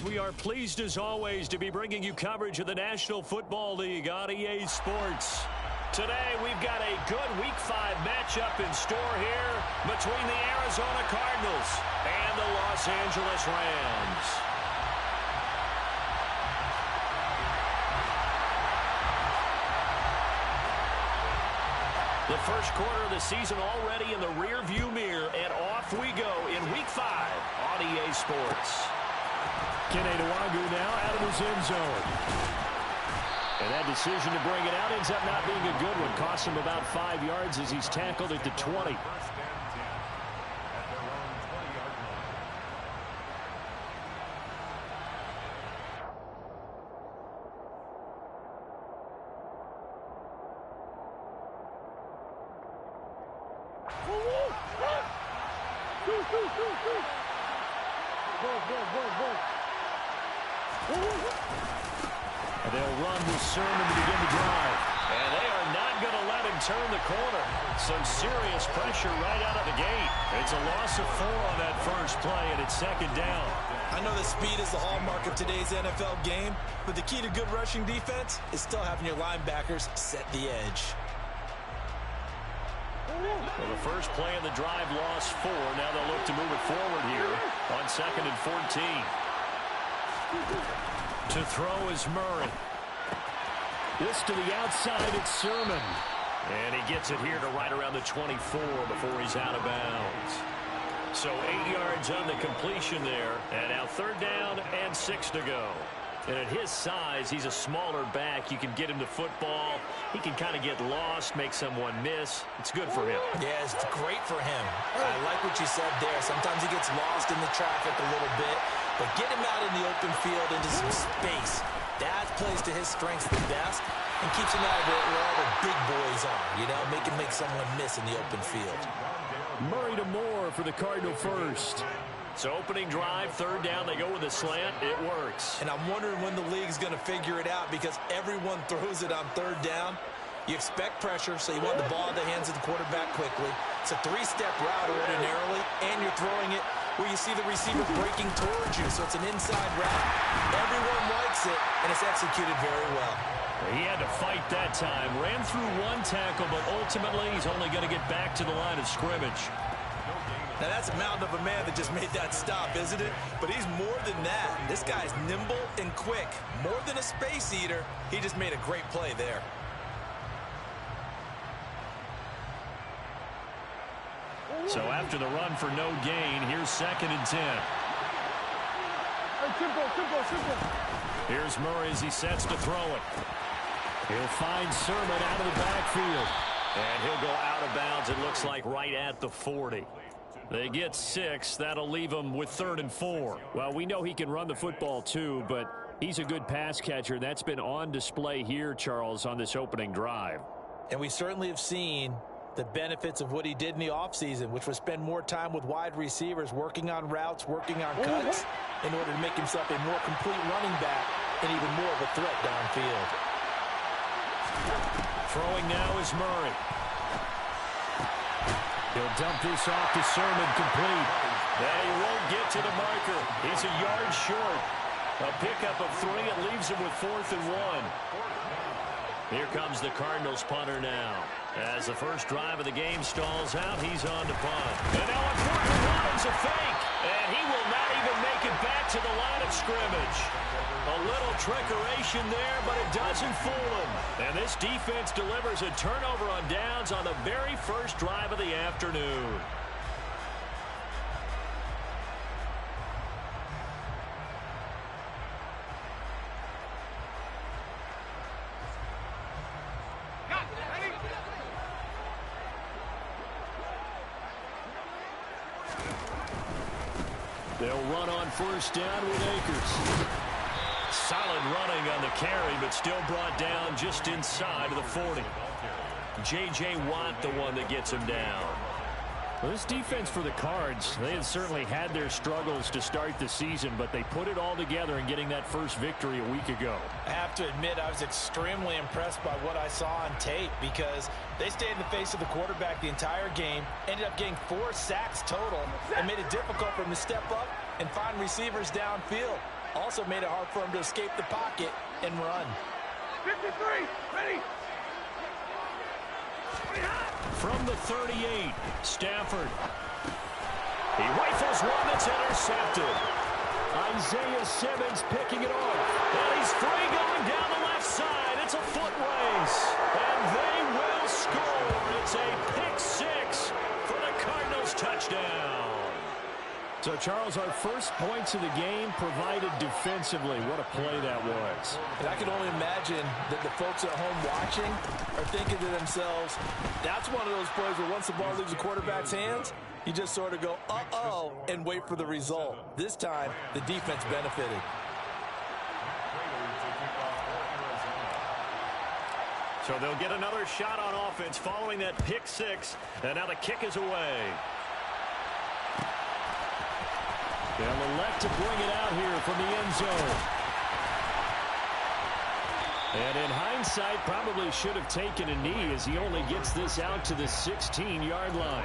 We are pleased as always to be bringing you coverage of the National Football League on EA Sports. Today we've got a good Week 5 matchup in store here between the Arizona Cardinals and the Los Angeles Rams. The first quarter of the season already in the rearview mirror, and off we go in Week 5 on EA Sports. Kenny Nwagu now out of his end zone. And that decision to bring it out ends up not being a good one. Costs him about 5 yards as he's tackled at the 20. And they'll run with Sermon to begin the drive. And they are not going to let him turn the corner. Some serious pressure right out of the gate. It's a loss of 4 on that first play, and it's second down. I know that speed is the hallmark of today's NFL game, but the key to good rushing defense is still having your linebackers set the edge. Well, the first play of the drive lost 4. Now they'll look to move it forward here on 2nd and 14. To throw is Murray. This to the outside, it's Sermon. And he gets it here to right around the 24 before he's out of bounds. So 8 yards on the completion there. And now 3rd down and 6 to go. And at his size, he's a smaller back. You can get him to football. He can kind of get lost, make someone miss. It's good for him. Yeah, it's great for him. I like what you said there. Sometimes he gets lost in the traffic a little bit. But get him out in the open field into some space. That plays to his strengths the best and keeps him out of it where all the big boys are. You know, make someone miss in the open field. Murray to Moore for the Cardinal first. So opening drive, 3rd down, they go with a slant. It works. And I'm wondering when the league's going to figure it out because everyone throws it on 3rd down. You expect pressure, so you want the ball in the hands of the quarterback quickly. It's a 3-step route ordinarily, and you're throwing it where you see the receiver breaking towards you. So it's an inside route. Everyone likes it, and it's executed very well. He had to fight that time. Ran through 1 tackle, but ultimately he's only going to get back to the line of scrimmage. Now, that's a mountain of a man that just made that stop, isn't it? But he's more than that. This guy's nimble and quick. More than a space eater, he just made a great play there. So after the run for no gain, here's 2nd and 10. Here's Murray as he sets to throw it. He'll find Sermon out of the backfield. And he'll go out of bounds, it looks like, right at the 40. They get 6. That'll leave them with 3rd and 4. Well, we know he can run the football too, but he's a good pass catcher. That's been on display here, Charles, on this opening drive. And we certainly have seen the benefits of what he did in the offseason, which was spend more time with wide receivers, working on routes, working on cuts, in order to make himself a more complete running back and even more of a threat downfield. Throwing now is Murray. He'll dump this off to Sermon, complete. And he won't get to the marker. He's a yard short. A pickup of 3. It leaves him with 4th and 1. Here comes the Cardinals punter now. As the first drive of the game stalls out, he's on to punt. And now a 4th and 1 is a fake. And he will not even make it back to the line of scrimmage. A little trickeration there, but it doesn't fool him. And this defense delivers a turnover on downs on the very first drive of the afternoon. They'll run on 1st down with Akers. Solid running on the carry, but still brought down just inside of the 40. J.J. Watt, the one that gets him down. Well, this defense for the Cards, they had certainly had their struggles to start the season, but they put it all together in getting that first victory a week ago. I have to admit, I was extremely impressed by what I saw on tape because they stayed in the face of the quarterback the entire game, ended up getting 4 sacks total, and made it difficult for him to step up and find receivers downfield. Also made it hard for him to escape the pocket and run. 53, ready. From the 38, Stafford. He rifles one that's intercepted. Isaiah Simmons picking it off. And he's free going down the left side. It's a foot race. And they will score. It's a pick six for the Cardinals touchdown. So, Charles, our first points of the game provided defensively. What a play that was. And I can only imagine that the folks at home watching are thinking to themselves, that's one of those plays where once the ball leaves the quarterback's hands, you just sort of go, uh-oh, and wait for the result. This time, the defense benefited. So they'll get another shot on offense following that pick six. And now the kick is away. They'll elect to bring it out here from the end zone. And in hindsight, probably should have taken a knee as he only gets this out to the 16-yard line.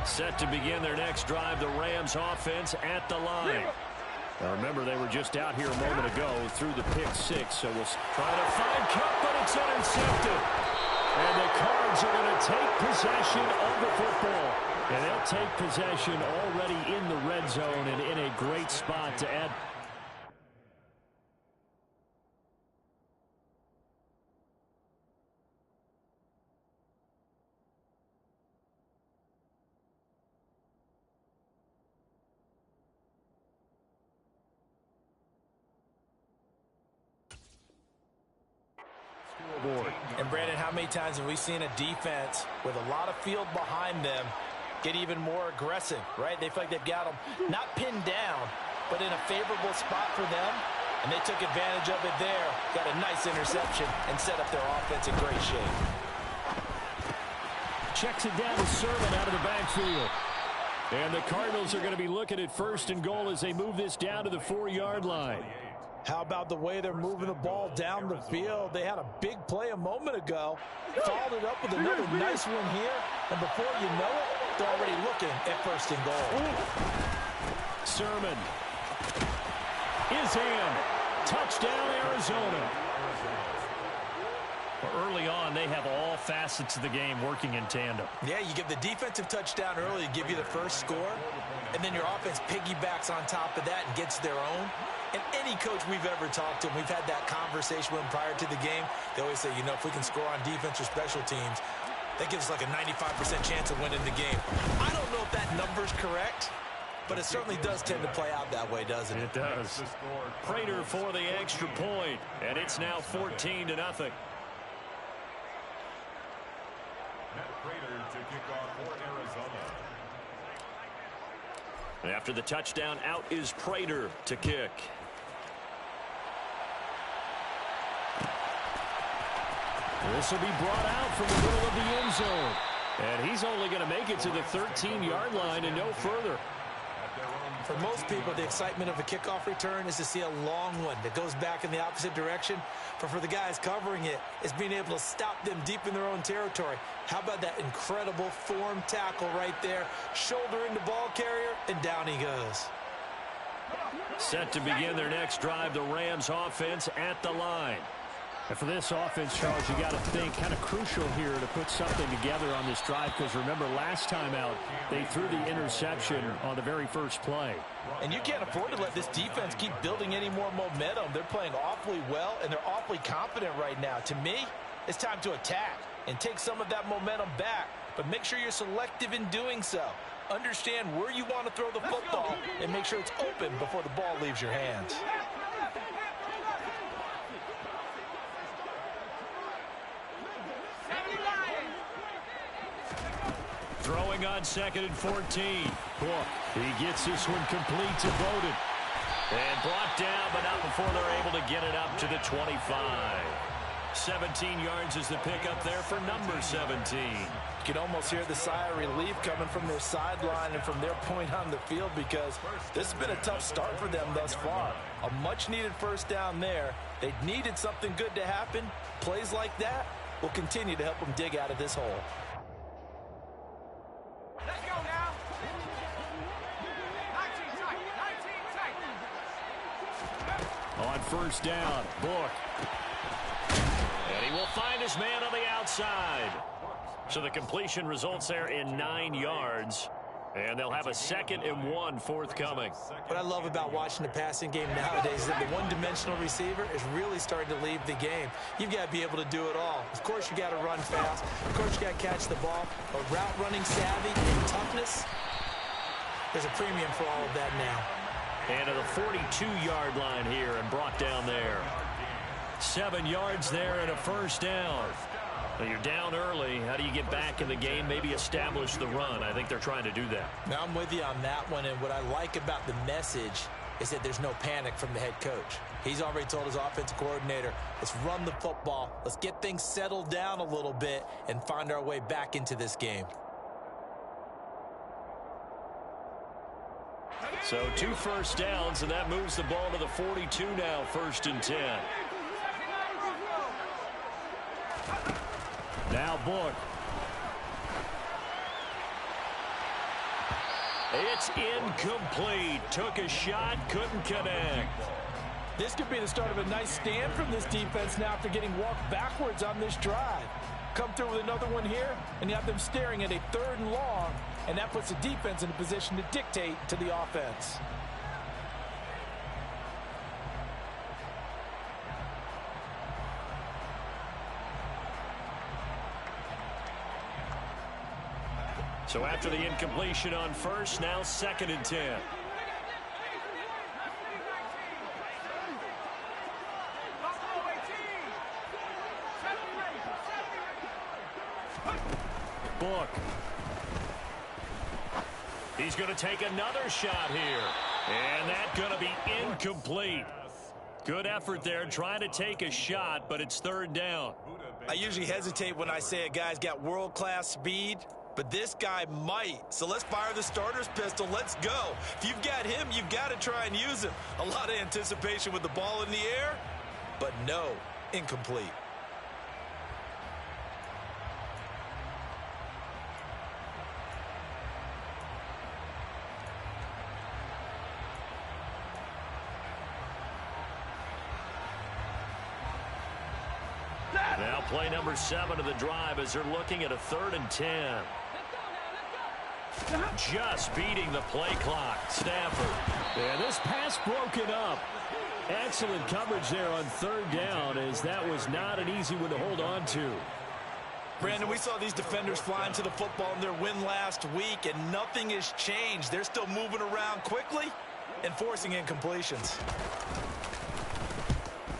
Set to begin their next drive, the Rams offense at the line. Now remember, they were just out here a moment ago through the pick six, so we'll try to find Cup, but it's intercepted. And the Cards are going to take possession of the football. And they'll take possession already in the red zone and in a great spot to add. And Brandon, how many times have we seen a defense with a lot of field behind them get even more aggressive, right? They feel like they've got them not pinned down, but in a favorable spot for them, and they took advantage of it there, got a nice interception, and set up their offense in great shape. Checks it down to Sermon out of the backfield. And the Cardinals are going to be looking at first and goal as they move this down to the 4-yard line. How about the way they're moving the ball down the field? They had a big play a moment ago, followed it up with another nice one here, and before you know it, they're already looking at first and goal. Sermon is in. Touchdown, Arizona. Early on, they have all facets of the game working in tandem. Yeah, you give the defensive touchdown early to give you the first score, and then your offense piggybacks on top of that and gets their own. And any coach we've ever talked to, and we've had that conversation with them prior to the game, they always say, you know, if we can score on defense or special teams, that gives us like a 95% chance of winning the game. I don't know if that number's correct, but it certainly does tend to play out that way, doesn't it? It does. Prater for the extra point, and it's now 14-0. After the touchdown, out is Prater to kick. This will be brought out from the middle of the end zone. And he's only going to make it to the 13-yard line and no further. For most people, the excitement of a kickoff return is to see a long one that goes back in the opposite direction. But for the guys covering it, it's being able to stop them deep in their own territory. How about that incredible form tackle right there? Shoulder into ball carrier, and down he goes. Set to begin their next drive, the Rams offense at the line. And for this offense, Charles, you got to think kind of crucial here to put something together on this drive, because remember last time out they threw the interception on the very first play. And you can't afford to let this defense keep building any more momentum. They're playing awfully well, and they're awfully confident right now. To me, it's time to attack and take some of that momentum back, but make sure you're selective in doing so. Understand where you want to throw the football and make sure it's open before the ball leaves your hands. Throwing on 2nd and 14. Cook, he gets this one complete to Bowden. And brought down, but not before they're able to get it up to the 25. 17 yards is the pickup there for number 17. You can almost hear the sigh of relief coming from their sideline and from their point on the field, because this has been a tough start for them thus far. A much-needed first down there. They needed something good to happen. Plays like that will continue to help them dig out of this hole. Let's go now. 19 tight. On first down, Book. And he will find his man on the outside. So the completion results there in 9 yards. And they'll have a 2nd and 1 forthcoming. What I love about watching the passing game nowadays is that the one-dimensional receiver is really starting to leave the game. You've got to be able to do it all. Of course, you got to run fast. Of course, you got to catch the ball. But route running savvy and toughness, there's a premium for all of that now. And to the 42-yard line here and brought down there. 7 yards there and a first down. Well, you're down early. How do you get back in the game? Maybe establish the run. I think they're trying to do that. Now, I'm with you on that one, and what I like about the message is that there's no panic from the head coach. He's already told his offensive coordinator, let's run the football, let's get things settled down a little bit and find our way back into this game. So 2 first downs, and that moves the ball to the 42 now, 1st and 10. Now Book. It's incomplete. Took a shot, couldn't connect. This could be the start of a nice stand from this defense now after getting walked backwards on this drive. Come through with another one here, and you have them staring at a 3rd and long, and that puts the defense in a position to dictate to the offense. So after the incompletion on first, now 2nd and 10. Book. He's going to take another shot here. And that's going to be incomplete. Good effort there trying to take a shot, but it's 3rd down. I usually hesitate when I say a guy's got world-class speed, but this guy might. So let's fire the starter's pistol. Let's go. If you've got him, you've got to try and use him. A lot of anticipation with the ball in the air, but no, incomplete. Now play number 7 of the drive as they're looking at a 3rd and 10. Just beating the play clock. Stafford. And this pass broken up. Excellent coverage there on 3rd down, as that was not an easy one to hold on to. Brandon, we saw these defenders flying to the football in their win last week, and nothing has changed. They're still moving around quickly and forcing incompletions.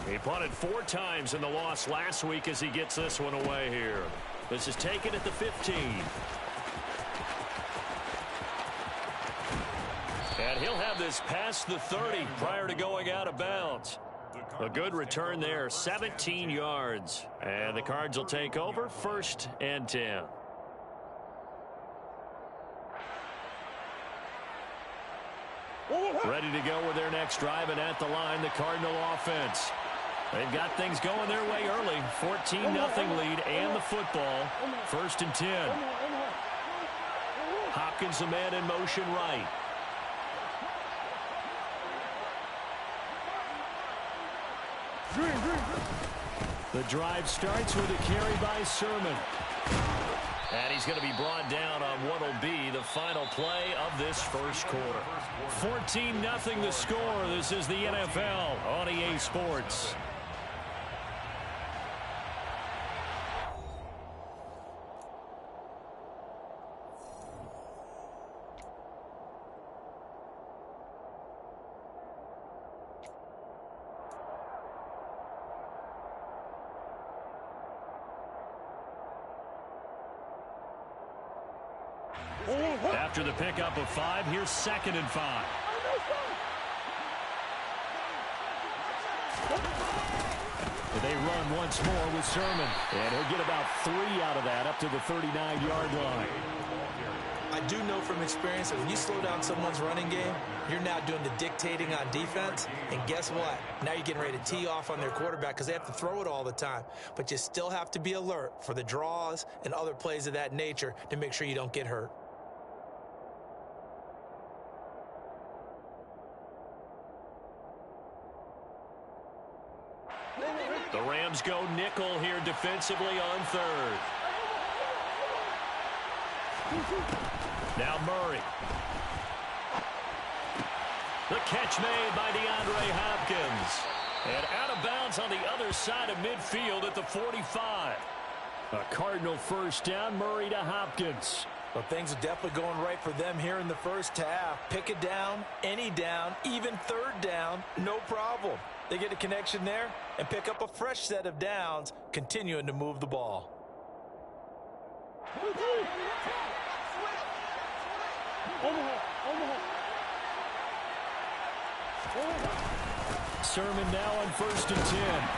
He punted 4 times in the loss last week as he gets this one away here. This is taken at the 15. And he'll have this past the 30 prior to going out of bounds. A good return there, 17 yards. And the Cards will take over, 1st and 10. Ready to go with their next drive, and at the line, the Cardinal offense. They've got things going their way early. 14-0 lead and the football. 1st and 10. Hopkins, the man in motion right. The drive starts with a carry by Sermon. And he's going to be brought down on what will be the final play of this first quarter. 14-0 the score. This is the NFL on EA Sports. After the pickup of 5, here's 2nd and 5. They run once more with Sermon. And he'll get about 3 out of that up to the 39-yard line. I do know from experience that when you slow down someone's running game, you're now doing the dictating on defense. And guess what? Now you're getting ready to tee off on their quarterback because they have to throw it all the time. But you still have to be alert for the draws and other plays of that nature to make sure you don't get hurt. The Rams go nickel here defensively on third. Now Murray. The catch made by DeAndre Hopkins. And out of bounds on the other side of midfield at the 45. A Cardinal first down, Murray to Hopkins. Well, things are definitely going right for them here in the first half. Pick it down, any down, even third down, no problem. They get a connection there and pick up a fresh set of downs, continuing to move the ball. Sermon now on 1st and 10.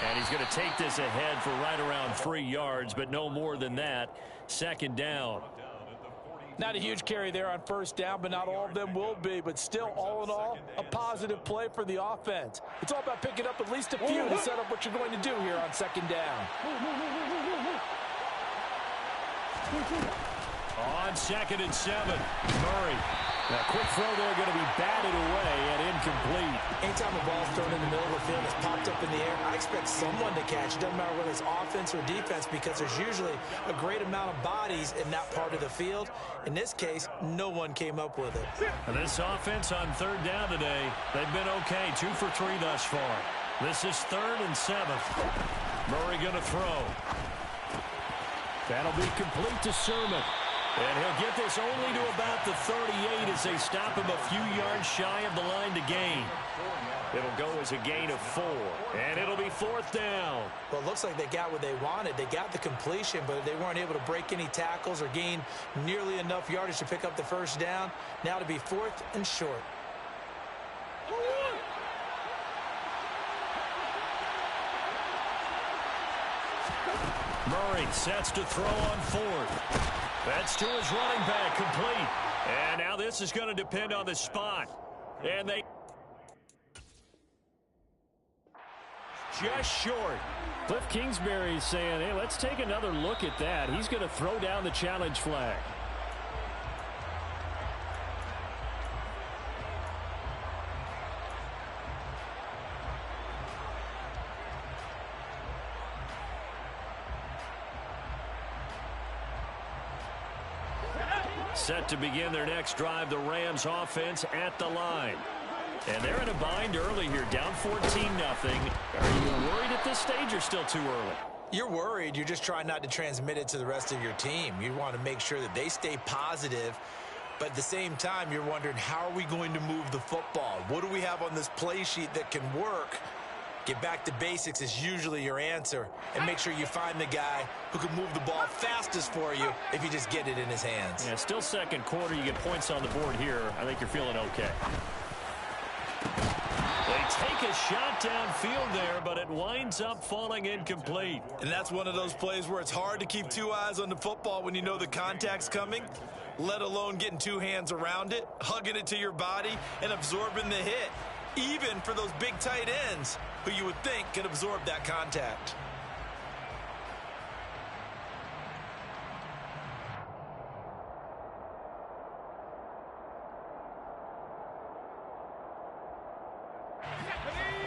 And he's going to take this ahead for right around 3 yards, but no more than that. 2nd down. Not a huge carry there on first down, but not all of them will be. But still, all in all, a positive play for the offense. It's all about picking up at least a few to set up what you're going to do here on 2nd down. On 2nd and 7, Murray. A quick throw there going to be batted away and incomplete. Anytime a ball's thrown in the middle of the field and it's popped up in the air, I expect someone to catch. It doesn't matter whether it's offense or defense because there's usually a great amount of bodies in that part of the field. In this case, no one came up with it. And this offense on 3rd down today, they've been okay. 2 for 3 thus far. This is 3rd and 7th. Murray going to throw. That'll be complete to Sermon. And he'll get this only to about the 38 as they stop him a few yards shy of the line to gain. It'll go as a gain of 4. And it'll be 4th down. Well, it looks like they got what they wanted. They got the completion, but they weren't able to break any tackles or gain nearly enough yardage to pick up the first down. Now to be 4th and short. Murray sets to throw on 4th. That's to his running back, complete. And now this is going to depend on the spot. And they just short. Cliff Kingsbury is saying, hey, let's take another look at that. He's going to throw down the challenge flag. Set to begin their next drive, the Rams offense at the line. And they're in a bind early here, down 14-0. Are you worried at this stage or still too early? You're worried. You're just trying not to transmit it to the rest of your team. You want to make sure that they stay positive. But at the same time, you're wondering, how are we going to move the football? What do we have on this play sheet that can work? Get back to basics is usually your answer. And make sure you find the guy who can move the ball fastest for you if you just get it in his hands. Yeah, still 2nd quarter. You get points on the board here. I think you're feeling okay. They take a shot downfield there, but it winds up falling incomplete. And that's one of those plays where it's hard to keep 2 eyes on the football when you know the contact's coming, let alone getting 2 hands around it, hugging it to your body, and absorbing the hit. Even for those big tight ends who you would think can absorb that contact.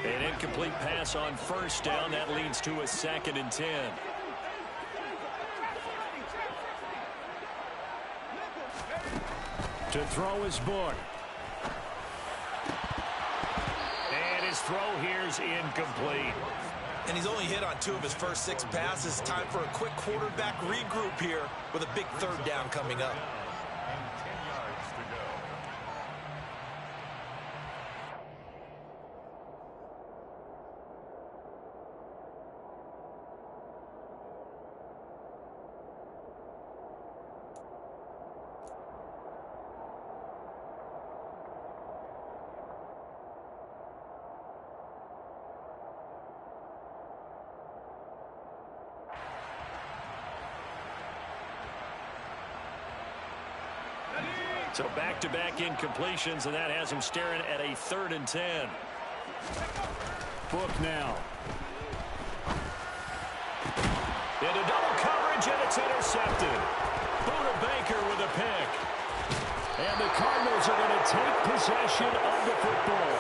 An incomplete pass on 1st down. That leads to a 2nd and 10. To throw his book. His throw here's incomplete. And he's only hit on 2 of his first 6 passes. Time for a quick quarterback regroup here with a big 3rd down coming up. So back-to-back incompletions, and that has him staring at a 3rd and 10. Book now. Into double coverage, and it's intercepted. Buda Baker with a pick. And the Cardinals are going to take possession of the football.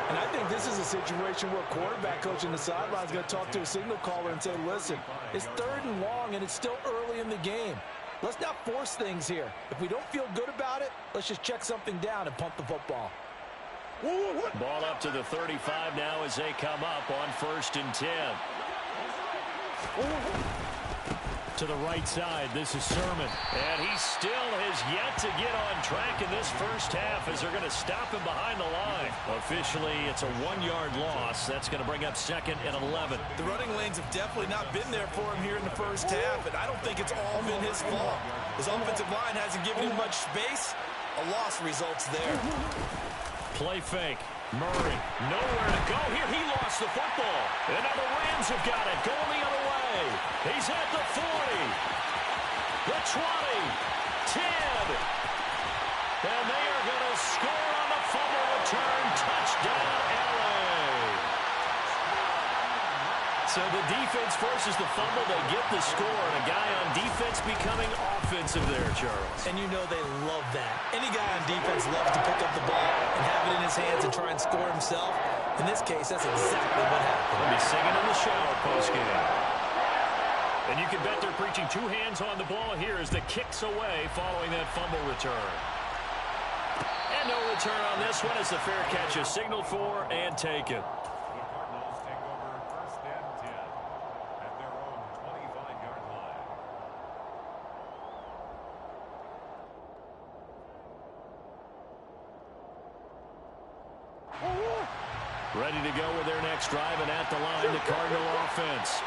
And I think this is a situation where a quarterback coach in the sideline is going to talk to a signal caller and say, listen, it's 3rd and long, and it's still early in the game. Let's not force things here. If we don't feel good about it, let's just check something down and punt the football. Ball up to the 35 now as they come up on 1st and 10. To the right side, this is Sermon. And he still has yet to get on track in this first half as they're going to stop him behind the line. Officially, it's a 1-yard loss. That's going to bring up 2nd and 11. The running lanes have definitely not been there for him here in the first half, and I don't think it's all been his fault. His offensive line hasn't given him much space. A loss results there. Play fake. Murray, nowhere to go here. He lost the football. And now the Rams have got it. Going the other way. He's at the 40. The 20. 10. And they are going to score on the fumble return. Touchdown, LA. So the defense forces the fumble. They get the score. And a guy on defense becoming offensive there, Charles. And you know they love that. Any guy on defense loves to pick up the ball and have it in his hands and try and score himself. In this case, that's exactly what happened. They'll be singing in the shower postgame. And you can bet they're preaching 2 hands on the ball here as the kick's away following that fumble return. And no return on this one as the fair catch is signaled for and taken. Ready to go with their next drive, and at the line, the Cardinal offense.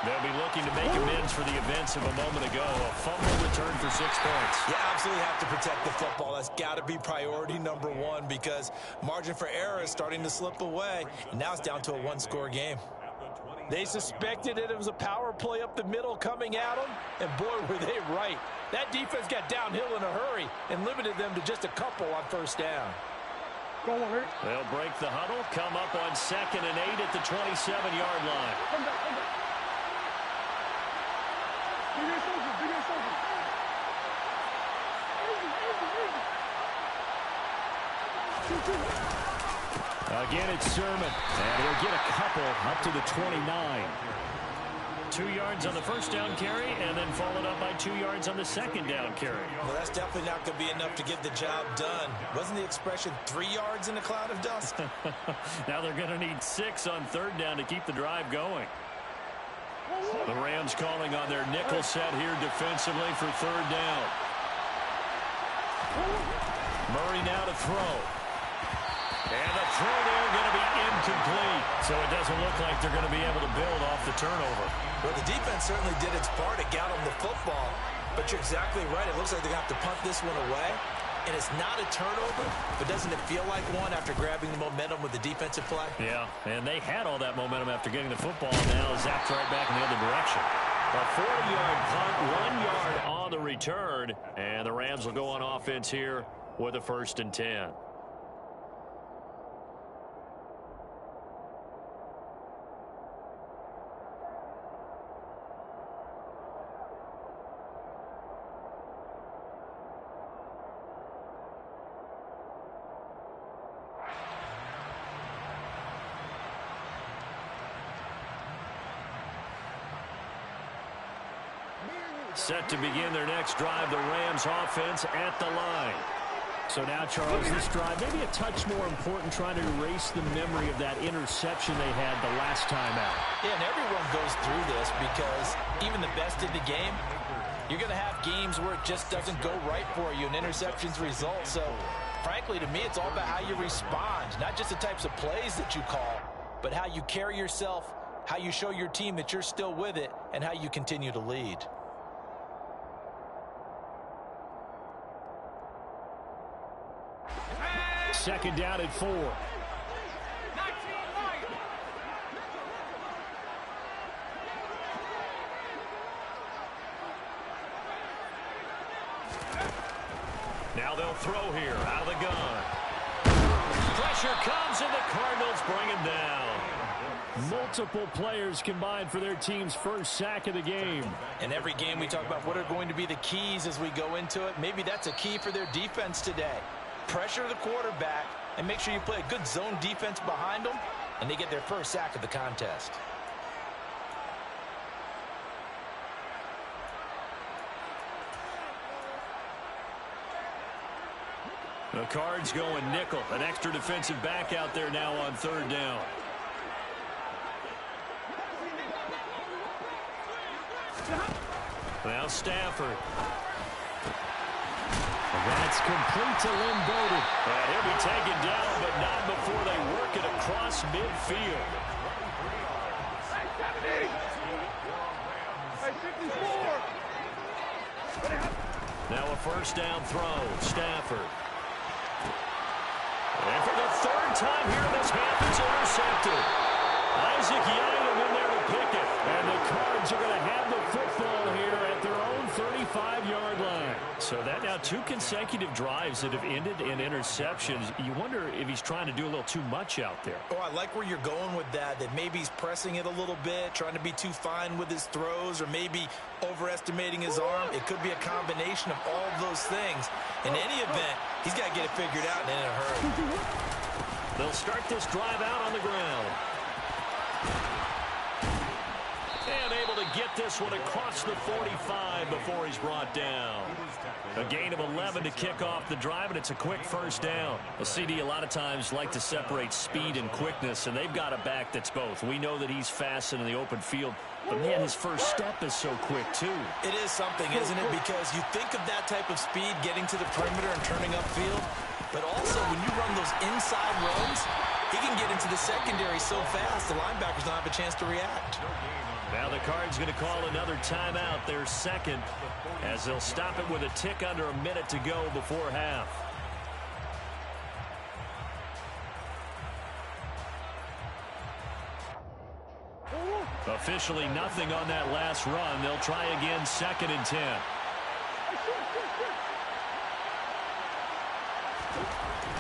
They'll be looking to make amends for the events of a moment ago. A fumble return for 6 points. You absolutely have to protect the football. That's got to be priority number 1 because margin for error is starting to slip away. And now it's down to a 1-score game. They suspected it was a power play up the middle coming at them, and boy, were they right. That defense got downhill in a hurry and limited them to just a couple on 1st down. They'll break the huddle, come up on 2nd and 8 at the 27-yard line. Again, it's Sermon. And he'll get a couple up to the 29. 2 yards on the 1st down carry, and then followed up by 2 yards on the 2nd down carry. Well, that's definitely not going to be enough to get the job done. Wasn't the expression 3 yards in a cloud of dust? Now they're going to need 6 on 3rd down to keep the drive going. The Rams calling on their nickel set here defensively for 3rd down. Murray now to throw. And the throw there going to be incomplete. So it doesn't look like they're going to be able to build off the turnover. Well, the defense certainly did its part. It got them the football. But you're exactly right. It looks like they're going to have to punt this one away. And it's not a turnover, but doesn't it feel like one after grabbing the momentum with the defensive play? Yeah, and they had all that momentum after getting the football. Now zapped right back in the other direction. A 40-yard punt, 1 yard on the return. And the Rams will go on offense here with a 1st and 10. Set to begin their next drive, the Rams offense at the line. So now, Charles, this drive maybe a touch more important, trying to erase the memory of that interception they had the last time out. Yeah, and everyone goes through this because even the best in the game, you're going to have games where it just doesn't go right for you, and interceptions result. So, frankly, to me, it's all about how you respond, not just the types of plays that you call, but how you carry yourself, how you show your team that you're still with it, and how you continue to lead. Second down at 4. Now they'll throw here out of the gun. Pressure comes, and the Cardinals bring him down. Multiple players combined for their team's first sack of the game. In every game we talk about what are going to be the keys as we go into it. Maybe that's a key for their defense today. Pressure the quarterback and make sure you play a good zone defense behind them, and they get their first sack of the contest. The Cards going nickel. An extra defensive back out there now on third down. Now Stafford. That's complete to Lynn Bowden. And he'll be taken down, but not before they work it across midfield. Now a first down throw. Stafford. And for the third time here, this half is intercepted. Isaac Yiadom in there to pick it. And the Cards are going to have the football here at their own 35-yard line. So that now 2 consecutive drives that have ended in interceptions. You wonder if he's trying to do a little too much out there. Oh, I like where you're going with that maybe he's pressing it a little bit, trying to be too fine with his throws, or maybe overestimating his arm. It could be a combination of all of those things. In any event, he's got to get it figured out and in a hurry. They'll start this drive out on the ground. And able to get this one across the 45 before he's brought down. A gain of 11 to kick off the drive, and it's a quick first down. Well, CD a lot of times like to separate speed and quickness, and they've got a back that's both. We know that he's fast in the open field, but, man, his first step is so quick, too. It is something, isn't it? Because you think of that type of speed getting to the perimeter and turning upfield, but also when you run those inside runs, he can get into the secondary so fast the linebackers don't have a chance to react. Now the Cards going to call another timeout, their second, as they'll stop it with a tick under a minute to go before half. Officially nothing on that last run. They'll try again, 2nd and 10.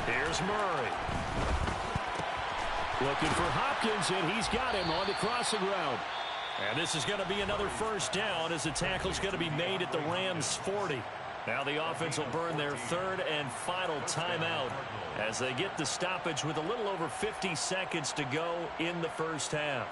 Here's Murray. Looking for Hopkins, and he's got him on the crossing route. And this is going to be another first down as the tackle's going to be made at the Rams' 40. Now the offense will burn their 3rd and final timeout as they get the stoppage with a little over 50 seconds to go in the first half.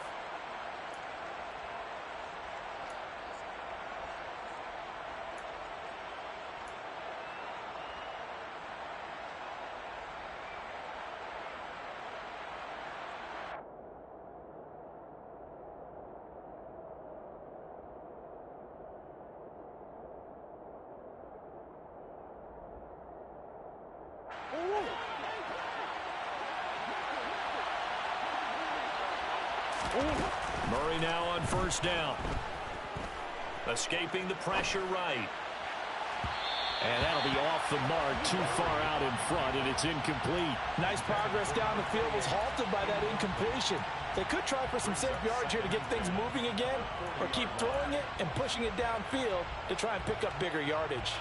Murray now on first down. Escaping the pressure right. And that'll be off the mark, too far out in front, and it's incomplete. Nice progress down the field, was halted by that incompletion. They could try for some safe yards here to get things moving again, or keep throwing it and pushing it downfield to try and pick up bigger yardage.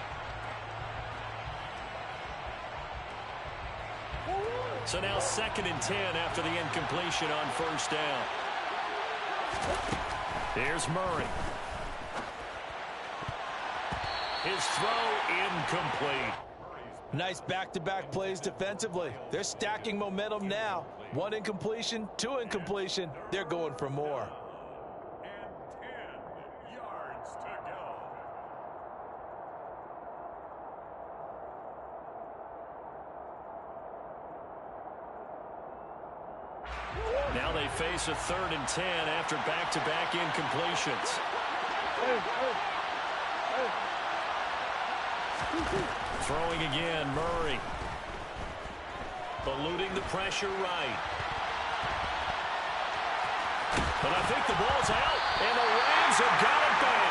So now 2nd and 10 after the incompletion on first down. Here's Murray. His throw incomplete. Nice back-to-back plays defensively. They're stacking momentum now. 1 incompletion, 2 incompletion. They're going for more. And 10 yards to go. Now they face a 3rd and 10 after back-to-back incompletions. Throwing again, Murray. Eluding the pressure right. But I think the ball's out, and the Rams have got it back.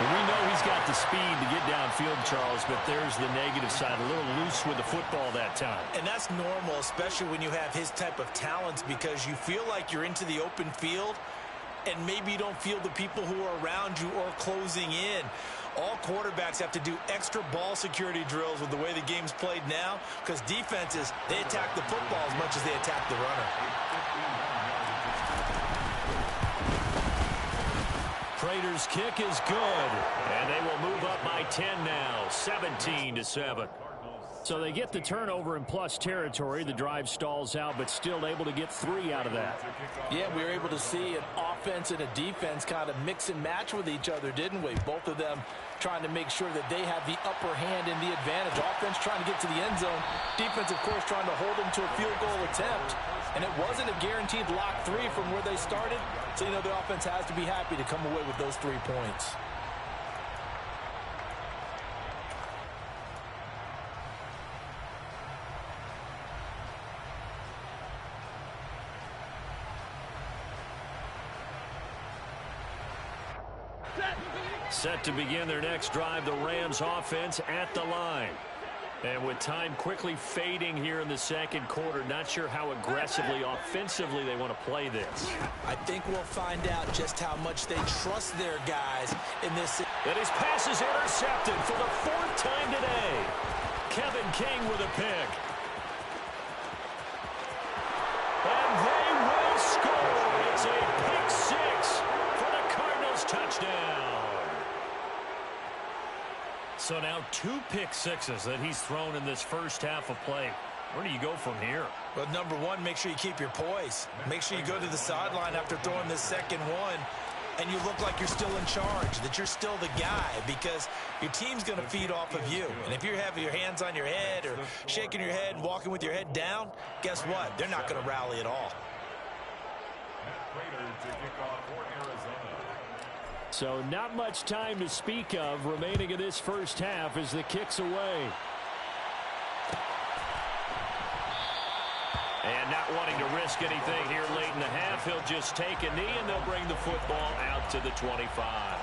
We know he's got the speed to get downfield, Charles, but there's the negative side, a little loose with the football that time. And that's normal, especially when you have his type of talents, because you feel like you're into the open field, and maybe you don't feel the people who are around you or closing in. All quarterbacks have to do extra ball security drills with the way the game's played now because defenses, they attack the football as much as they attack the runner. Prater's kick is good, and they will move up by 10 now, 17-7. So they get the turnover in plus territory. The drive stalls out, but still able to get 3 out of that. Yeah, we were able to see an offense and a defense kind of mix and match with each other, didn't we? Both of them trying to make sure that they have the upper hand and the advantage. Offense trying to get to the end zone. Defense, of course, trying to hold them to a field goal attempt. And it wasn't a guaranteed lock 3 from where they started. So, you know, the offense has to be happy to come away with those 3 points. Set to begin their next drive, the Rams offense at the line. And with time quickly fading here in the second quarter, not sure how aggressively, offensively they want to play this. I think we'll find out just how much they trust their guys in this. And his pass is intercepted for the 4th time today. Kevin King with a pick. And they will score. It's a pick 6 for the Cardinals touchdown. So now 2 pick sixes that he's thrown in this first half of play. Where do you go from here? Well, number one, make sure you keep your poise. Make sure you go to the sideline after throwing this second one, and you look like you're still in charge, that you're still the guy, because your team's going to feed off of you. And if you're having your hands on your head or shaking your head and walking with your head down, guess what? They're not going to rally at all. So not much time to speak of remaining in this first half as the kick's away. And not wanting to risk anything here late in the half, he'll just take a knee and they'll bring the football out to the 25.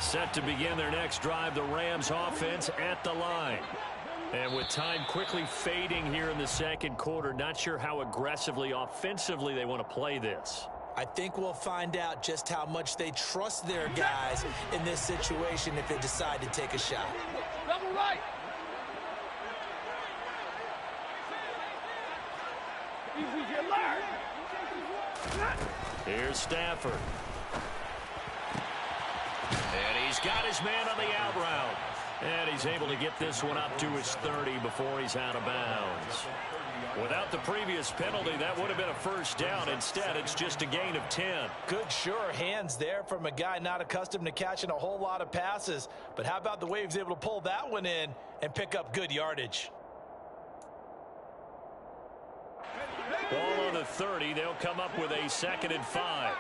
Set to begin their next drive, the Rams offense at the line. And with time quickly fading here in the second quarter, not sure how aggressively, offensively they want to play this. I think we'll find out just how much they trust their guys in this situation if they decide to take a shot. Double right. Easy to learn. Here's Stafford. And he's got his man on the out route. And he's able to get this one up to his 30 before he's out of bounds. Without the previous penalty, that would have been a first down. Instead, it's just a gain of 10. Good, sure hands there from a guy not accustomed to catching a whole lot of passes. But how about the way he was able to pull that one in and pick up good yardage? Ball on the 30. They'll come up with a 2nd and 5.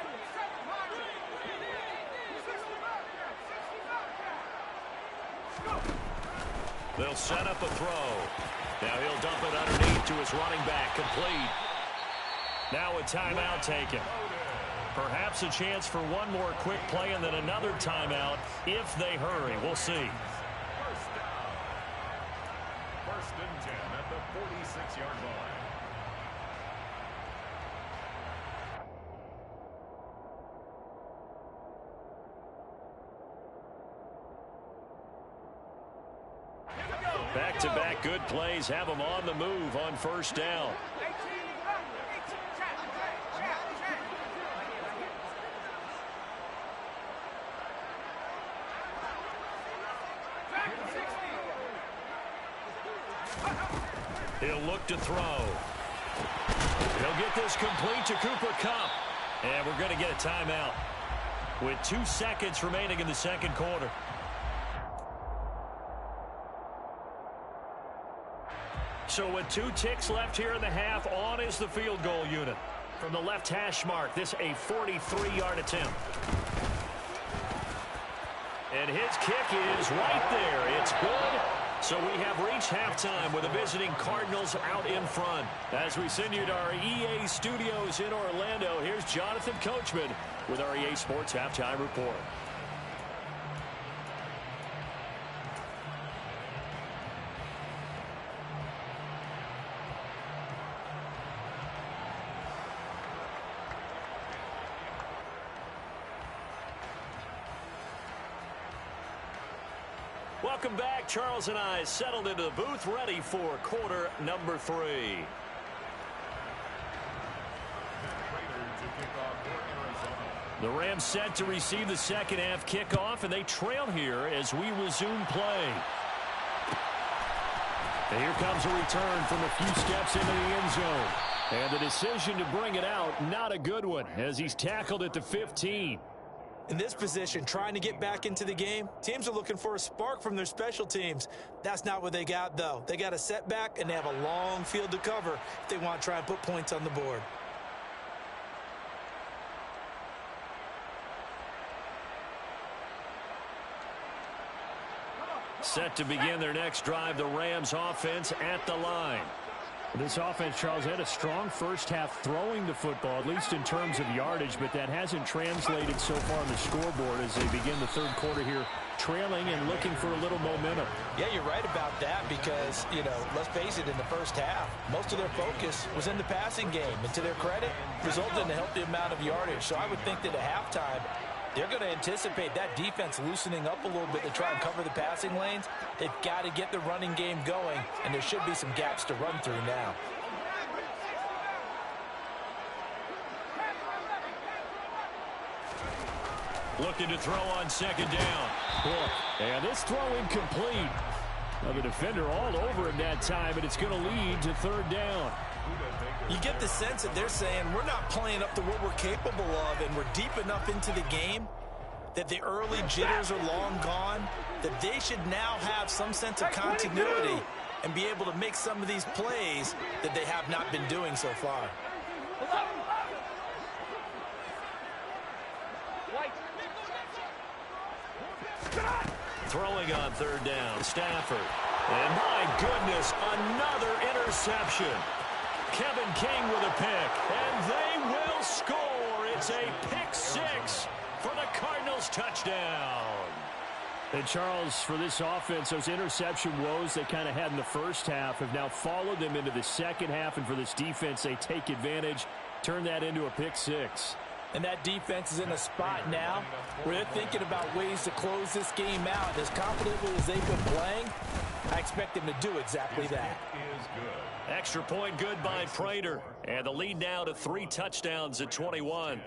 They'll set up a throw. Now he'll dump it underneath to his running back, complete. Now a timeout taken. Perhaps a chance for one more quick play and then another timeout if they hurry. We'll see. First and 10 at the 46-yard line. Back-to-back good plays have them on the move on first down. He'll look to throw. He'll get this complete to Cooper Kupp. And we're going to get a timeout with 2 seconds remaining in the second quarter. So with 2 ticks left here in the half, on is the field goal unit. From the left hash mark, this a 43-yard attempt. And his kick is right there. It's good. So we have reached halftime with the visiting Cardinals out in front. As we send you to our EA studios in Orlando, here's Jonathan Coachman with our EA Sports Halftime Report. Welcome back. Charles and I settled into the booth, ready for quarter number 3. The Rams set to receive the second half kickoff, and they trail here as we resume play. And here comes a return from a few steps into the end zone. And the decision to bring it out, not a good one, as he's tackled at the 15. In this position, trying to get back into the game, teams are looking for a spark from their special teams. That's not what they got, though. They got a setback, and they have a long field to cover if they want to try and put points on the board. Set to begin their next drive, the Rams offense at the line. This offense, Charles, had a strong first half throwing the football, at least in terms of yardage, but that hasn't translated so far on the scoreboard as they begin the third quarter here, trailing and looking for a little momentum. Yeah, you're right about that because, let's face it, in the first half, most of their focus was in the passing game. And to their credit, resulted in a healthy amount of yardage. So I would think that at halftime, they're going to anticipate that defense loosening up a little bit to try and cover the passing lanes. They've got to get the running game going, and there should be some gaps to run through now. Looking to throw on second down. And this throw incomplete. Now the defender all over him that time, and it's going to lead to third down. You get the sense that they're saying we're not playing up to what we're capable of, and we're deep enough into the game that the early jitters are long gone, that they should now have some sense of continuity and be able to make some of these plays that they have not been doing so far. Throwing on third down, Stafford. And my goodness, another interception. Kevin King with a pick, and they will score. It's a pick six for the Cardinals touchdown. And Charles, for this offense, those interception woes they kind of had in the first half have now followed them into the second half, and for this defense, they take advantage, turn that into a pick six. And that defense is in a spot now where they're thinking about ways to close this game out. As confidently as they've been playing, I expect them to do exactly that. Extra point good by Prater. And the lead now to 3 touchdowns at 21. Matt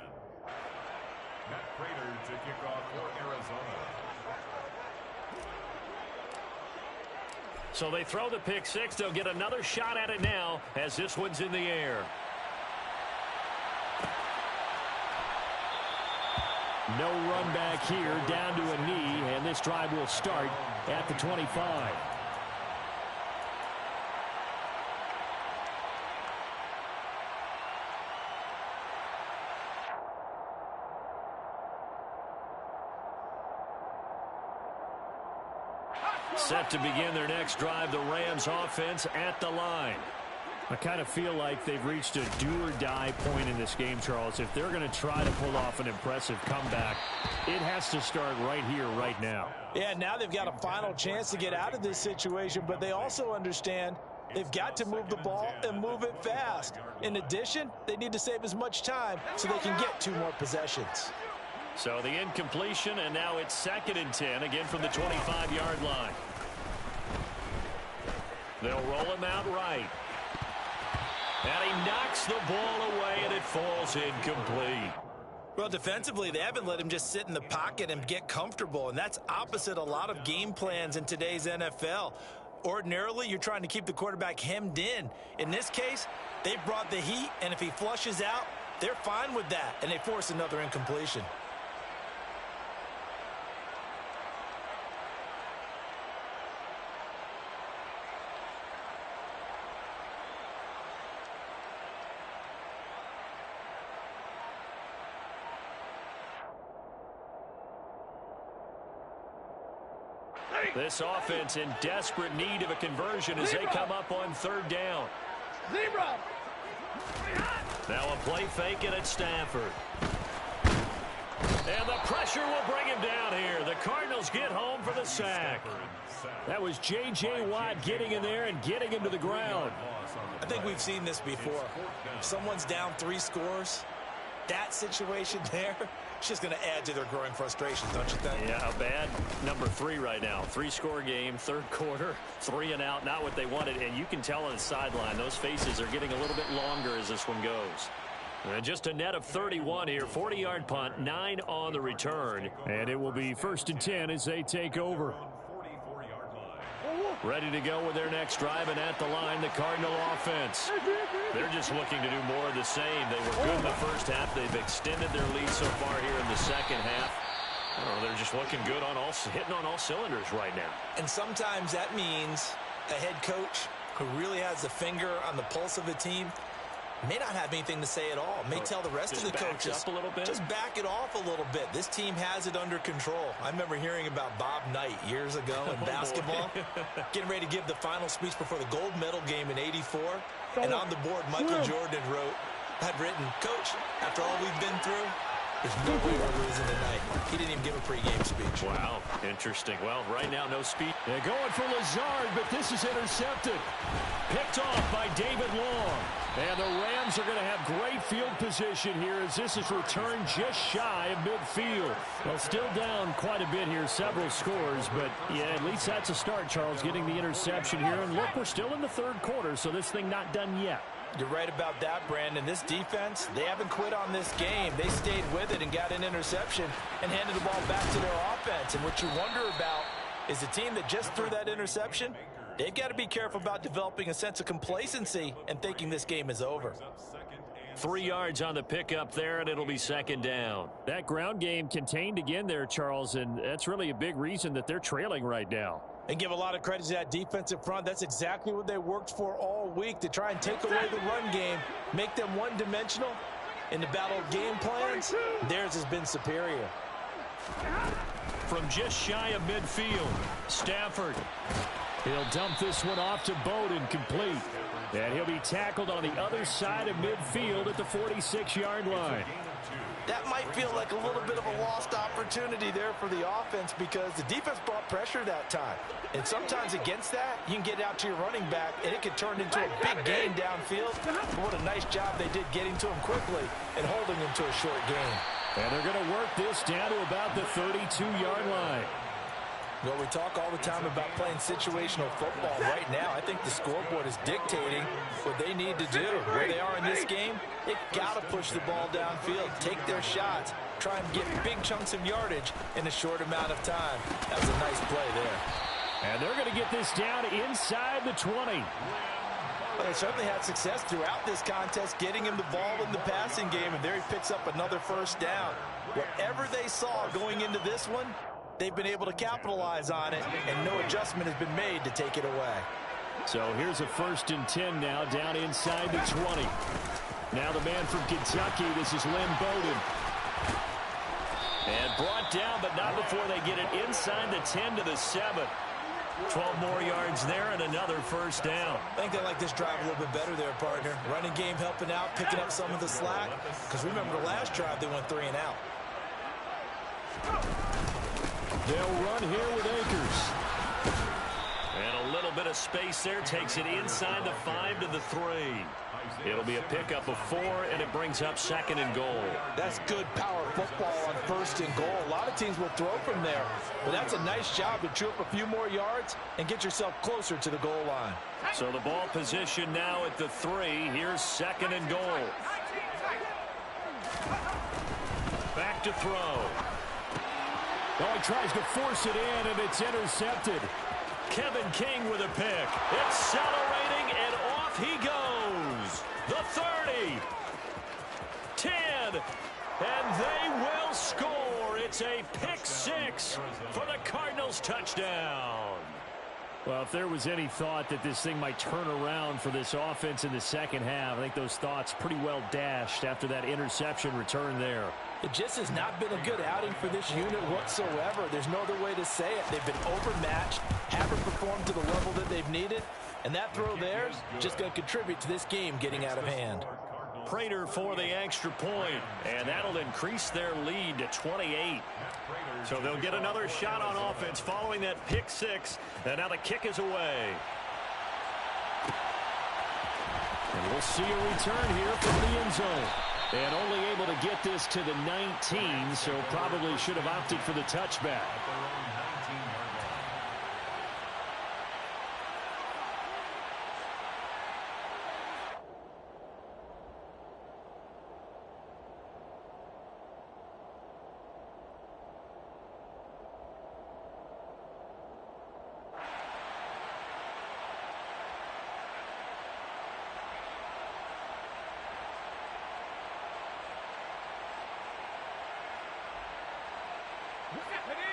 Prater to kick off for Arizona. So they throw the pick six. They'll get another shot at it now as this one's in the air. No run back here, down to a knee, and this drive will start at the 25. Set to begin their next drive, the Rams offense at the line. I kind of feel like they've reached a do-or-die point in this game, Charles. If they're going to try to pull off an impressive comeback, it has to start right here, right now. Yeah, now they've got a final chance to get out of this situation, but they also understand they've got to move the ball and move it fast. In addition, they need to save as much time so they can get 2 more possessions. So the incompletion, and now it's 2nd and 10, again from the 25-yard line. They'll roll him out right. And he knocks the ball away, and it falls incomplete. Well, defensively, they haven't let him just sit in the pocket and get comfortable, and that's opposite a lot of game plans in today's NFL. Ordinarily, you're trying to keep the quarterback hemmed in. In this case, they've brought the heat, and if he flushes out, they're fine with that, and they force another incompletion. This offense in desperate need of a conversion as they come up on third down. Zero. Now a play fake and it's Stafford. And the pressure will bring him down here. The Cardinals get home for the sack. That was J.J. Watt getting in there and getting him to the ground. I think we've seen this before. If someone's down 3 scores, that situation there, it's just going to add to their growing frustration, don't you think? Yeah, bad number 3 right now. 3-score game, third quarter, 3 and out, not what they wanted. And you can tell on the sideline, those faces are getting a little bit longer as this one goes. And just a net of 31 here, 40-yard punt, 9 on the return. And it will be 1st and 10 as they take over. Ready to go with their next drive, and at the line, the Cardinal offense. They're just looking to do more of the same. They were good in the first half. They've extended their lead so far here in the second half. They're just looking good on hitting on all cylinders right now. And sometimes that means a head coach who really has a finger on the pulse of the team may not have anything to say at all. May tell the rest of the coaches, up a little bit. Just back it off a little bit. This team has it under control. I remember hearing about Bob Knight years ago in basketball, getting ready to give the final speech before the gold medal game in '84. And on the board, Michael Jordan had written, "Coach, after all we've been through, there's no way we're losing tonight." He didn't even give a pregame speech. Wow, interesting. Well, right now, no speech. They're going for Lazard, but this is intercepted. Picked off by David Long. And the Rams are going to have great field position here as this is returned just shy of midfield. Well, still down quite a bit here, several scores, but yeah, at least that's a start, Charles, getting the interception here. And look, we're still in the third quarter, so this thing not done yet. You're right about that, Brandon. This defense, they haven't quit on this game. They stayed with it and got an interception and handed the ball back to their offense. And what you wonder about is the team that just threw that interception, they've got to be careful about developing a sense of complacency and thinking this game is over. 3 yards on the pickup there, and it'll be second down. That ground game contained again there, Charles, and that's really a big reason that they're trailing right now. And give a lot of credit to that defensive front. That's exactly what they worked for all week, to try and take away the run game, make them one-dimensional. In the battle of game plans, theirs has been superior. From just shy of midfield, Stafford. He'll dump this one off to Bowden, complete. And he'll be tackled on the other side of midfield at the 46-yard line. That might feel like a little bit of a lost opportunity there for the offense because the defense brought pressure that time. And sometimes against that, you can get out to your running back, and it could turn into a big gain downfield. But what a nice job they did getting to him quickly and holding him to a short gain. And they're going to work this down to about the 32-yard line. Well, we talk all the time about playing situational football. Right now, I think the scoreboard is dictating what they need to do. Where they are in this game, they've got to push the ball downfield, take their shots, try and get big chunks of yardage in a short amount of time. That was a nice play there. And they're going to get this down inside the 20. Well, they certainly had success throughout this contest, getting him the ball in the passing game, and there he picks up another first down. Whatever they saw going into this one, they've been able to capitalize on it, and no adjustment has been made to take it away. So here's a 1st and 10 now, down inside the 20. Now the man from Kentucky, this is Lynn Bowden. And brought down, but not before they get it inside the 10 to the 7. 12 more yards there and another first down. I think they like this drive a little bit better there, partner. Running game helping out, picking up some of the slack. Because remember the last drive, they went 3 and out. They'll run here with Akers. And a little bit of space there takes it inside the 5 to the 3. It'll be a pickup of 4, and it brings up 2nd and goal. That's good power football on 1st and goal. A lot of teams will throw from there, but that's a nice job to chew up a few more yards and get yourself closer to the goal line. So the ball position now at the 3. Here's 2nd and goal. Back to throw. Oh, he tries to force it in, and it's intercepted. Kevin King with a pick. Accelerating, and off he goes. The 30. 10. And they will score. It's a pick 6 for the Cardinals touchdown. Well, if there was any thought that this thing might turn around for this offense in the second half, I think those thoughts pretty well dashed after that interception return there. It just has not been a good outing for this unit whatsoever. There's no other way to say it. They've been overmatched, haven't performed to the level that they've needed, and that throw there is just going to contribute to this game getting out of hand. Prater for the extra point, and that'll increase their lead to 28. So they'll get another shot on offense following that pick six, and now the kick is away. And we'll see a return here from the end zone. And only able to get this to the 19, so probably should have opted for the touchback.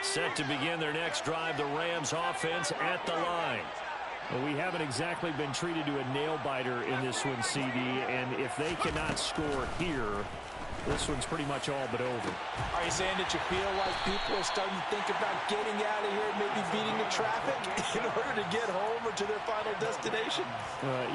Set to begin their next drive, the Rams offense at the line. Well, we haven't exactly been treated to a nail-biter in this one, CD, and if they cannot score here, this one's pretty much all but over. Are you saying that you feel like people are starting to think about getting out of here and maybe beating the traffic in order to get home or to their final destination?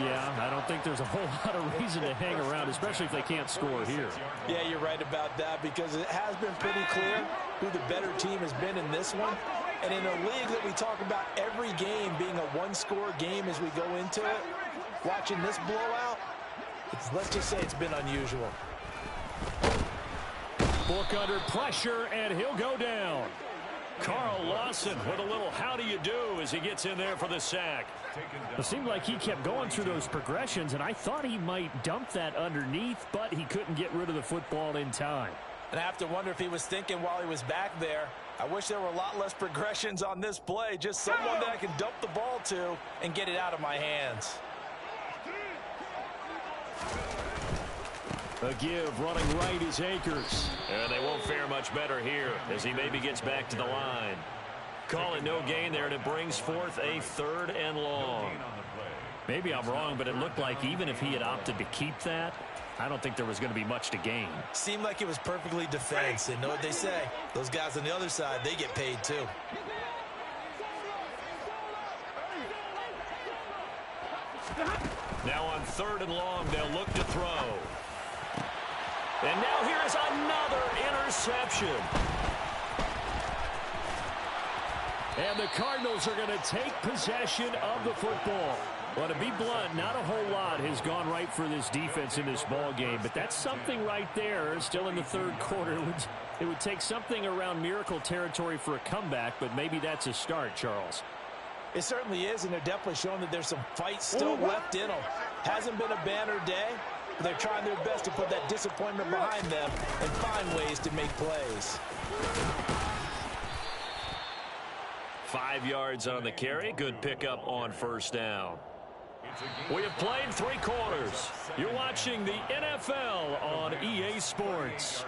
Yeah, I don't think there's a whole lot of reason to hang around, especially if they can't score here. Yeah, you're right about that, because it has been pretty clear who the better team has been in this one. And in a league that we talk about every game being a one-score game as we go into it, watching this blowout, let's just say it's been unusual. Book under pressure, and he'll go down. Carl Lawson with a little how do you do as he gets in there for the sack. It seemed like he kept going through those progressions, and I thought he might dump that underneath, but he couldn't get rid of the football in time. And I have to wonder if he was thinking while he was back there, I wish there were a lot less progressions on this play, just someone that I can dump the ball to and get it out of my hands. A give running right is Akers. And they won't fare much better here as he maybe gets back to the line. Call it no gain there, and it brings forth a 3rd and long. Maybe I'm wrong, but it looked like even if he had opted to keep that, I don't think there was going to be much to gain. Seemed like it was perfectly defense. And know what they say? Those guys on the other side, they get paid too. Now on 3rd and long, they'll look to throw. And now here is another interception. And the Cardinals are going to take possession of the football. Well, to be blunt, not a whole lot has gone right for this defense in this ball game, but that's something right there. Still in the 3rd quarter. It would take something around miracle territory for a comeback, but maybe that's a start, Charles. It certainly is, and they're definitely showing that there's some fight still left in them. Hasn't been a banner day. They're trying their best to put that disappointment behind them and find ways to make plays. 5 yards on the carry. Good pickup on 1st down. We have played 3 quarters. You're watching the NFL on EA Sports.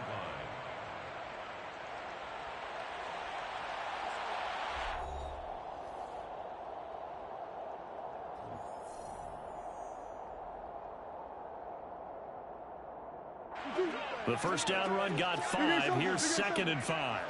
The 1st down run got 5. Here's 2nd and 5.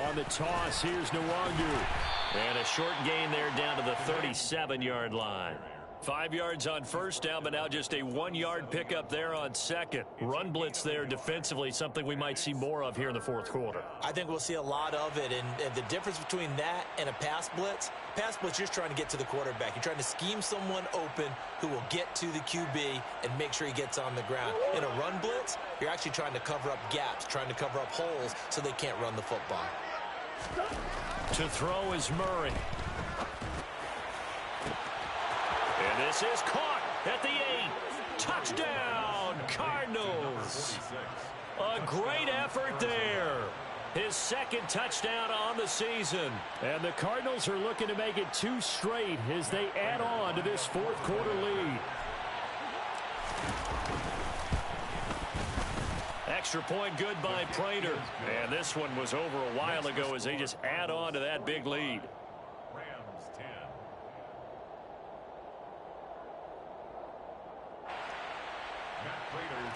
On the toss, here's Nwangu. And a short gain there down to the 37-yard line. 5 yards on 1st down, but now just a 1-yard pickup there on 2nd. Run blitz there defensively, something we might see more of here in the 4th quarter. I think we'll see a lot of it, and the difference between that and a pass blitz, you're just trying to get to the quarterback. You're trying to scheme someone open who will get to the QB and make sure he gets on the ground. In a run blitz, you're actually trying to cover up gaps, trying to cover up holes so they can't run the football. To throw is Murray. And this is caught at the 8. Touchdown, Cardinals. A great effort there. His 2nd touchdown on the season. And the Cardinals are looking to make it 2 straight as they add on to this 4th quarter lead. Extra point good by Prater. And this one was over a while ago as they just add on to that big lead. Rams 10.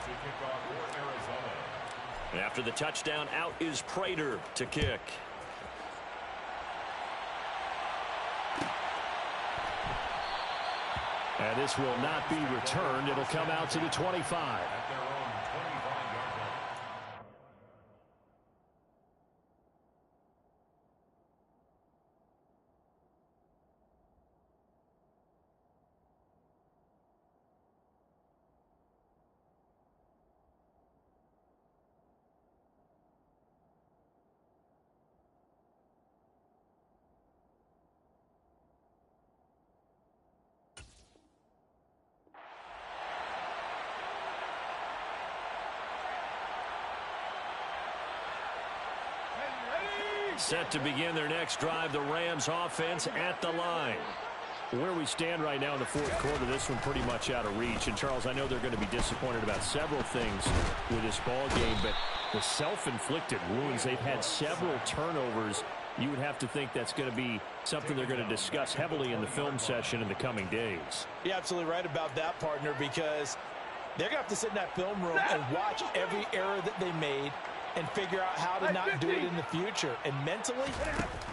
to kick off for Arizona. After the touchdown, out is Prater to kick. And this will not be returned. It'll come out to the 25. At their own 25-yard line. Set to begin their next drive, the Rams offense at the line. Where we stand right now in the fourth quarter, this one pretty much out of reach. And, Charles, I know they're going to be disappointed about several things with this ball game, but the self-inflicted wounds, they've had several turnovers. You would have to think that's going to be something they're going to discuss heavily in the film session in the coming days. You're absolutely right about that, partner, because they're going to have to sit in that film room and watch every error that they made and figure out how to not do it in the future. And mentally,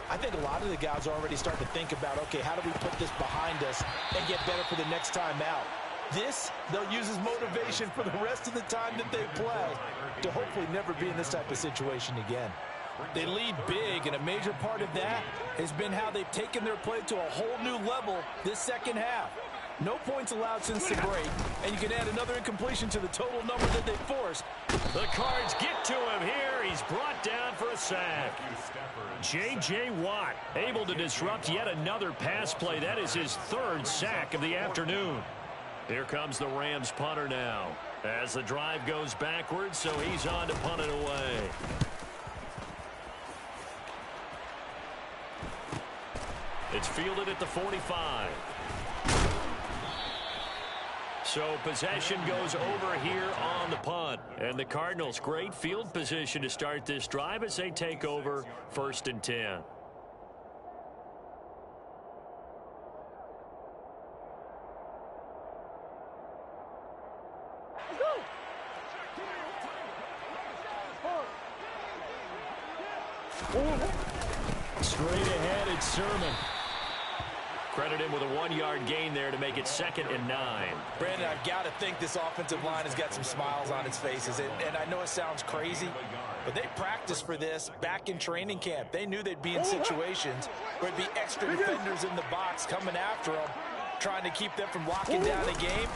I think a lot of the guys are already starting to think about, okay, how do we put this behind us and get better for the next time out? This, they'll use as motivation for the rest of the time that they play to hopefully never be in this type of situation again. They lead big, and a major part of that has been how they've taken their play to a whole new level this second half. No points allowed since the break, and you can add another incompletion to the total number that they forced. The Cards get to him here. He's brought down for a sack. J.J. Watt able to disrupt yet another pass play. That is his third sack of the afternoon. Here comes the Rams punter now as the drive goes backwards, so he's on to punt it away. It's fielded at the 45. So possession goes over here on the punt. And the Cardinals, great field position to start this drive as they take over 1st and 10. Straight ahead, it's Sermon. Credit him with a 1-yard gain there to make it 2nd and 9. Brandon, I've got to think this offensive line has got some smiles on its faces. And I know it sounds crazy, but they practiced for this back in training camp. They knew they'd be in situations where there'd be extra defenders in the box coming after them, trying to keep them from locking down a game.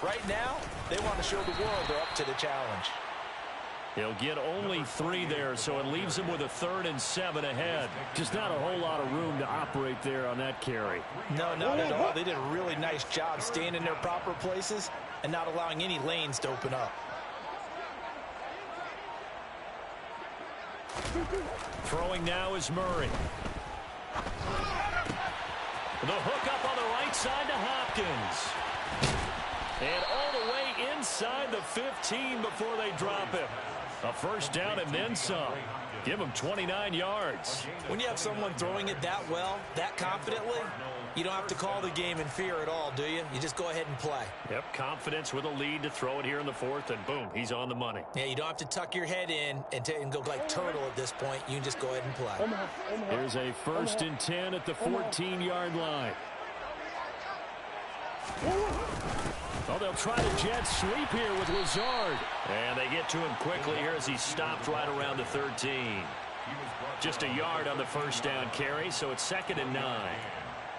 Right now, they want to show the world they're up to the challenge. He'll get only 3 there, so it leaves him with a 3rd and 7 ahead. Just not a whole lot of room to operate there on that carry. No, not at all. They did a really nice job staying in their proper places and not allowing any lanes to open up. Throwing now is Murray. The hook up on the right side to Hopkins. And all the way inside the 15 before they drop him. A first down and then some. Give him 29 yards. When you have someone throwing it that well, that confidently, you don't have to call the game in fear at all, do you? You just go ahead and play. Yep, confidence with a lead to throw it here in the 4th, and boom, he's on the money. Yeah, you don't have to tuck your head in and go like turtle at this point. You can just go ahead and play. Here's a 1st and 10 at the 14-yard line. Well, they'll try to jet sweep here with Lazard. And they get to him quickly here as he stopped right around the 13. Just a yard on the first down carry, so it's 2nd and 9.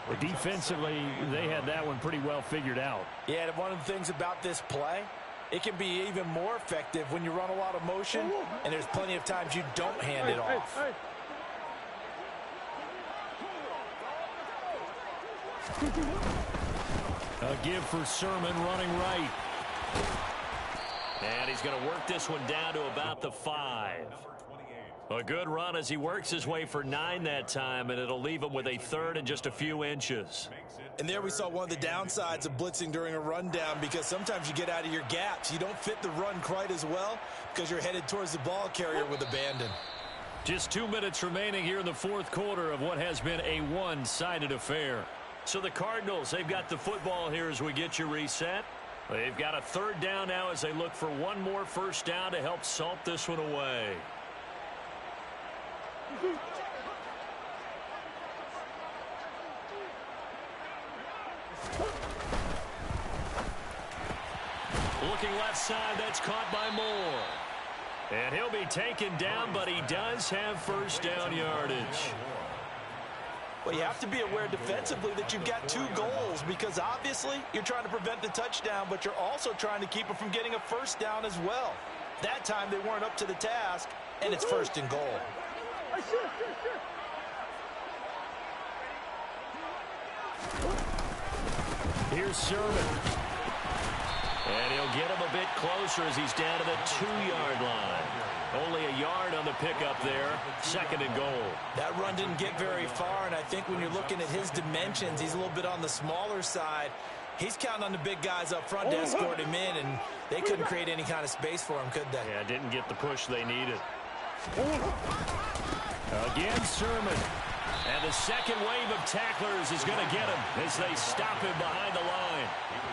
But defensively, they had that one pretty well figured out. Yeah, and one of the things about this play, it can be even more effective when you run a lot of motion, and there's plenty of times you don't hand it off. A give for Sermon running right. And he's going to work this one down to about the 5. A good run as he works his way for 9 that time, and it'll leave him with a 3rd and just a few inches. And there we saw one of the downsides of blitzing during a rundown, because sometimes you get out of your gaps. You don't fit the run quite as well because you're headed towards the ball carrier with abandon. Just 2 minutes remaining here in the 4th quarter of what has been a one-sided affair. So the Cardinals, they've got the football here as we get you reset. They've got a third down now as they look for one more first down to help salt this one away. Looking left side, that's caught by Moore. And he'll be taken down, but he does have first down yardage. Well, you have to be aware defensively that you've got 2 goals because obviously you're trying to prevent the touchdown, but you're also trying to keep it from getting a first down as well. That time they weren't up to the task, and it's first and goal. Here's Sermon. And he'll get him a bit closer as he's down to the 2-yard line. Only a yard on the pickup there. Second and goal. That run didn't get very far, and I think when you're looking at his dimensions, he's a little bit on the smaller side. He's counting on the big guys up front to escort him in, and they couldn't create any kind of space for him, could they? Yeah, didn't get the push they needed. Again, Sermon. And the second wave of tacklers is going to get him as they stop him behind the line.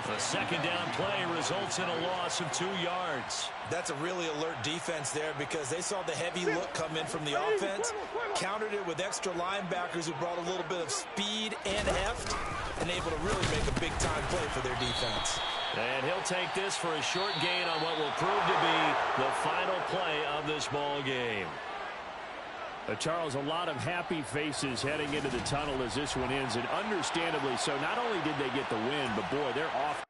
The second down play results in a loss of 2 yards. That's a really alert defense there because they saw the heavy look come in from the offense, countered it with extra linebackers who brought a little bit of speed and heft, and able to really make a big-time play for their defense. And he'll take this for a short gain on what will prove to be the final play of this ball game. Charles, a lot of happy faces heading into the tunnel as this one ends, and understandably so. Not only did they get the win, but boy, they're off.